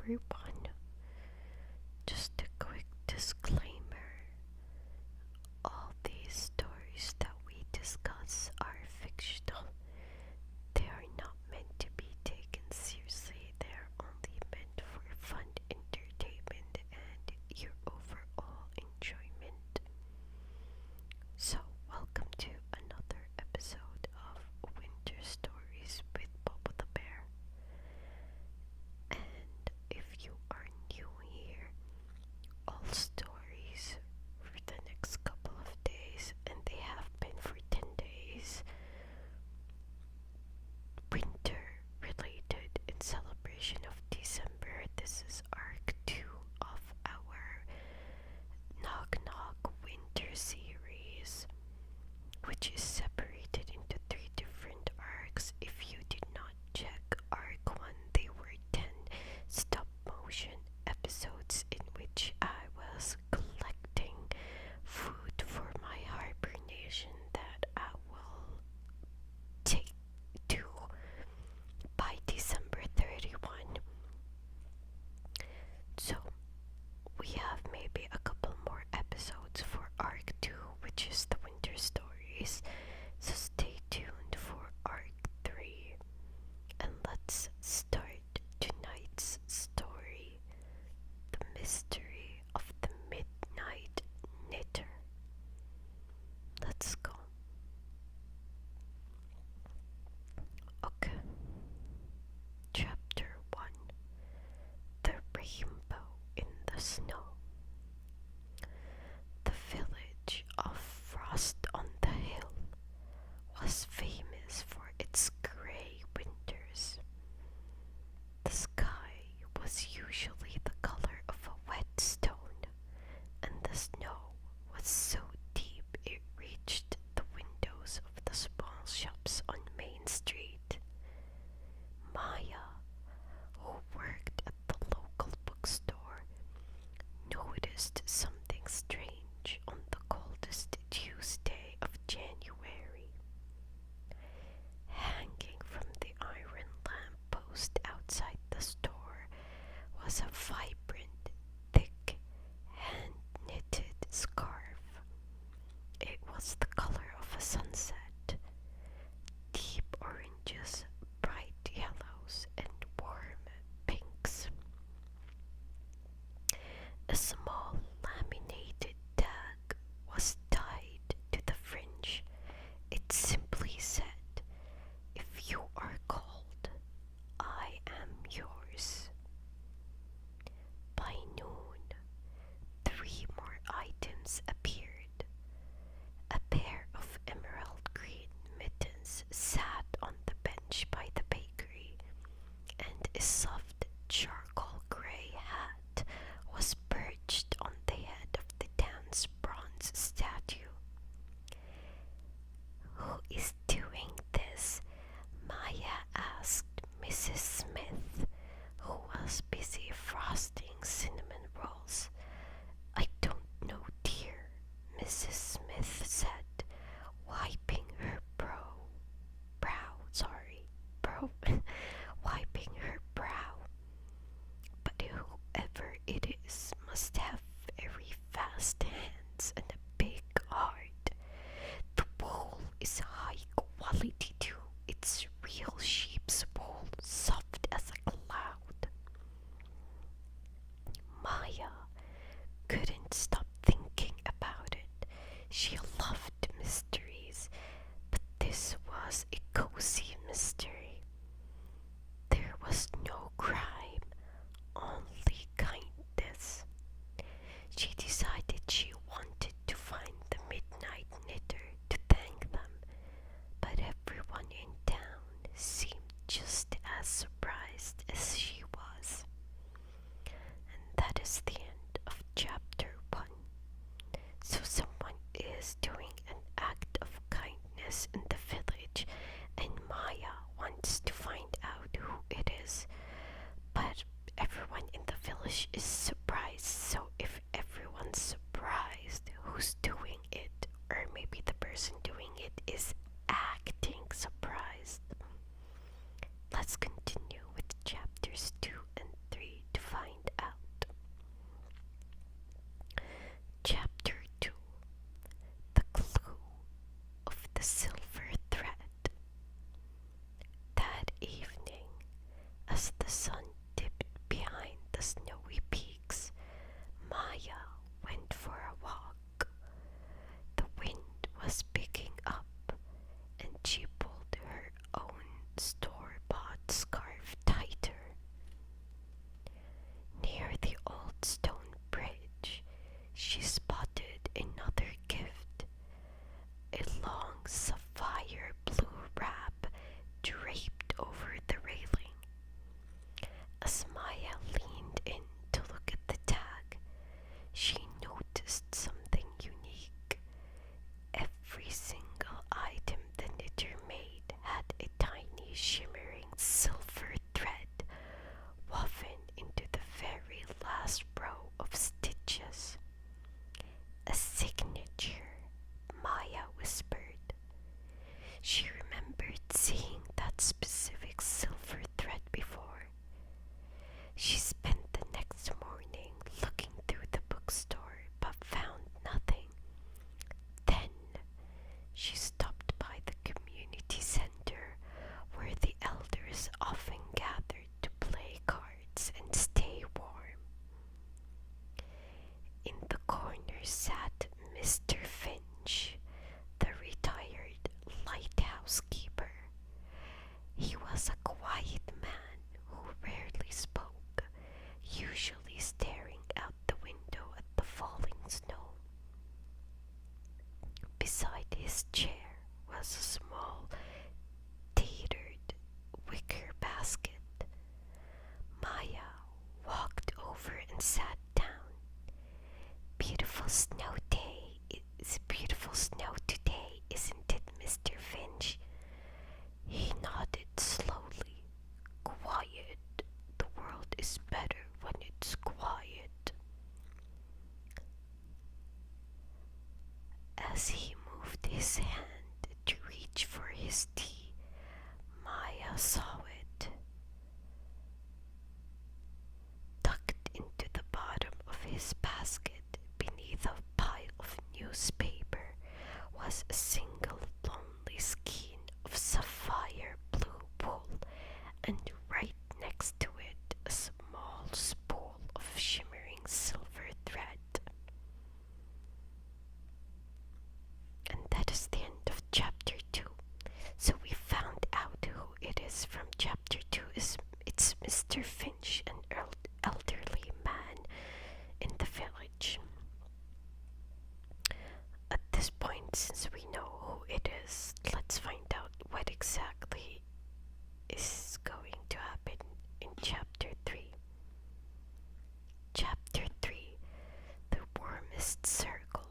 everyone. Just a quick disclaimer. All these stories that we discuss are fictional. They are not meant to be taken seriously. They are only meant for fun entertainment and your overall enjoyment. So, welcome to another episode of Winter Stories with Bobo the Bear. And if you are new here, all stories for the next couple of days, and they have been for 10 days, winter related in celebration of December. This is arc 2 of our Knock Knock Winter series, which is separated into 3 different arcs. If you did not check arc 1, they were 10 stop motion episodes in which I was collecting food for my hibernation that I will take to by December 31. So we have maybe a couple more episodes for arc 2, which is the winter stories. So stay tuned for arc 3. And let's start tonight's story, The Mystery of the Midnight Knitter. Let's go. Okay. Chapter 1. The Rainbow in the Snow. The village of Frost on the Hill was famous for its gray winters. The sky was usually the color of a wet stone, and the snow was so deep it reached the windows of the small shops on Main Street. Maya, who worked at the local bookstore, noticed something strange on the coldest Tuesday of January. Hanging from the iron lamppost outside the store was a vibrant, thick, hand-knitted scarf. It was the color of a sunset, deep oranges, bright yellows, and warm pinks. A small laminated tag was tied to the fringe. It simply said, "If you are cold, I am yours." By noon, 3 more items appeared. A pair of emerald green mittens sat on the bench by the bakery, and a soft charcoal gray hat was perched on the head of the town's bronze statue. "Who is doing this?" Maya asked Mrs. Smith, who was busy frosting cinnamon rolls. "I don't know, dear," Mrs. Smith said, wiping her wiping her brow. "But whoever it is must have very fast hands and a big heart. The wool is high quality too. It's real sheep's wool, soft as a cloud." Maya couldn't stop thinking about it. She loved mysteries, but this was a cozy mystery. There was no crime, only kindness. She decided she wanted to find the Midnight Knitter to thank them, but everyone in town seemed just as surprised as she was. And that is the end of chapter 1. So someone is doing an act of kindness in the village, and Maya wants to find out who it is. But everyone in the village is surprised, so if everyone's surprised, who's doing it? Or maybe the person doing it is acting surprised. Let's continue with chapters 2 and 3 to find As the sun dipped behind the snowy peaks, Maya went for a walk. The wind was picking up, and she pulled her own store-bought scarf tighter. Near the old stone bridge, she spotted another gift, a long sapphire blue wrap draped over the railing. As Maya leaned in to look at the tag, she noticed something unique. Every single item the knitter made had a tiny shimmering silver thread woven into the very last row of stitches. A signature, Maya whispered. She remembered seeing that specific silver thread before. She spent the next morning looking through the bookstore but found nothing. Then she stopped by the community center where the elders often gathered to play cards and stay warm. In the corner sat Mr. Finch, the retired lighthouse keeper. He was a quiet man who rarely spoke, usually staring out the window at the falling snow. Beside his chair was a small, tattered wicker basket. Maya walked over and sat down. Beautiful snow today, isn't it, Mr. Finch? He nodded slowly. Quiet. The world is better when it's quiet. As he moved his hand to reach for his tea, Maya saw it. Tucked into the bottom of his basket, beneath a pile of newspaper, was a single lonely skein of sapphire blue wool, and right next to it a small spool of shimmering silver thread. And that is the end of chapter 2. So we found out who it is from chapter 2. It's Mr. Finch, an elderly man in the village. At this point, since we know who it is, let's find out what exactly is going to happen in chapter 3. Chapter 3, The Warmest Circle.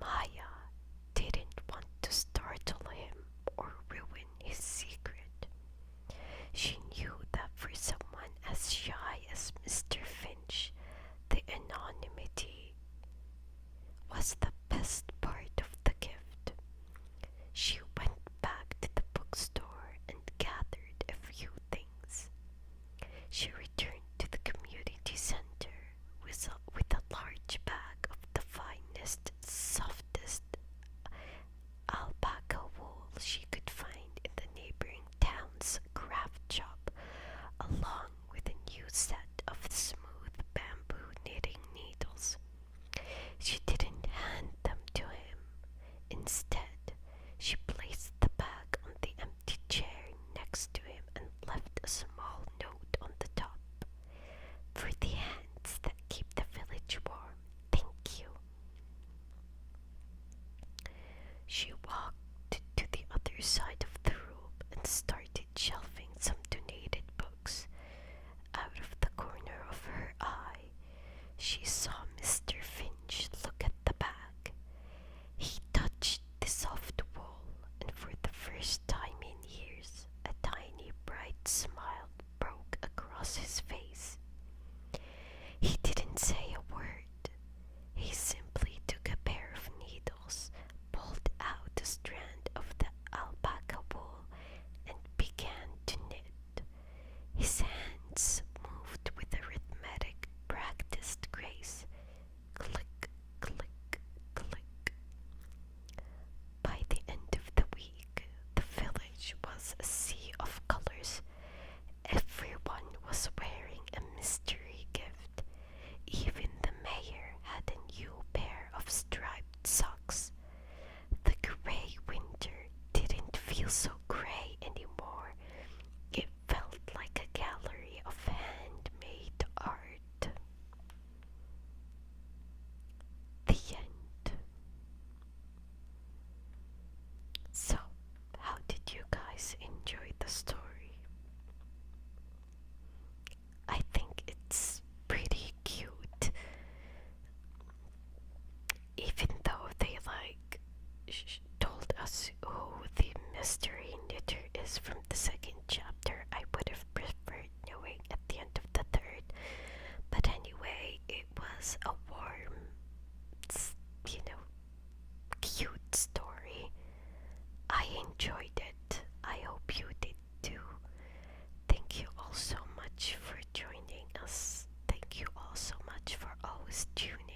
Maya didn't want to startle him or ruin his secret. She knew that for someone as shy as Mr. Finch, the anonymity was the best part of the gift. She went back to the bookstore and gathered a few things. She returned to the community center with a large bag of the finest, softest alpaca wool she could find in the neighboring town's craft shop, along with a new set of smooth bamboo knitting needles. She didn't hand them to him. Instead, she placed the bag on the empty chair next to him and left a small note on the top. For the hands that keep the village warm, thank you. She walked to the other side of the room and started shelving some donated books. Out of the corner of her eye, she saw Mr. Finch look at the bag. He touched the soft wool, and for the first time in years, a tiny bright smile broke across his face. He didn't say a word. He simply took a pair of needles, pulled out a strand of the alpaca wool, and began to that story. I enjoyed it. I hope you did too. Thank you all so much for joining us. Thank you all so much for always tuning